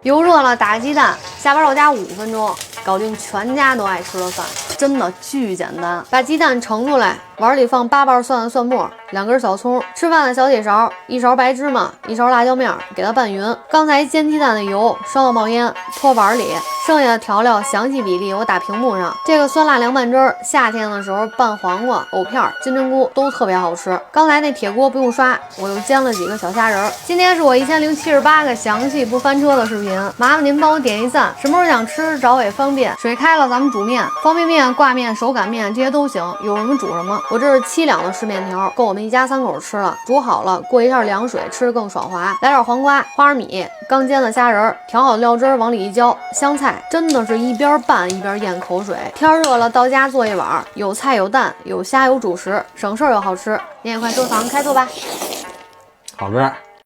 油热了，打鸡蛋，下班到家5分钟，搞定全家都爱吃的饭，真的巨简单。把鸡蛋盛出来，碗里放8瓣蒜的蒜末，2根小葱，吃饭的小铁勺，1勺白芝麻，1勺辣椒面，给它拌匀。刚才煎鸡蛋的油烧到冒烟，拖碗里，剩下的调料详细比例我打屏幕上。这个酸辣凉拌汁儿，夏天的时候拌黄瓜、藕片、金针菇都特别好吃。刚才那铁锅不用刷，我又煎了几个小虾仁儿。今天是我1078个详细不翻车的视频，麻烦您帮我点一赞。什么时候想吃找我也方便，水开了咱们煮面，方便面、挂面、手擀面这些都行，有什么煮什么。我这是7两的湿面条，够我们一家3口吃了。煮好了过一下凉水，吃着更爽滑。来点黄瓜、花生米，刚煎的虾仁，调好料汁儿往里一浇，香菜真的是一边拌一边咽口水。天热了，到家做一碗，有菜有蛋有虾有主食，省事儿又好吃。您也快收藏开做吧。好吃。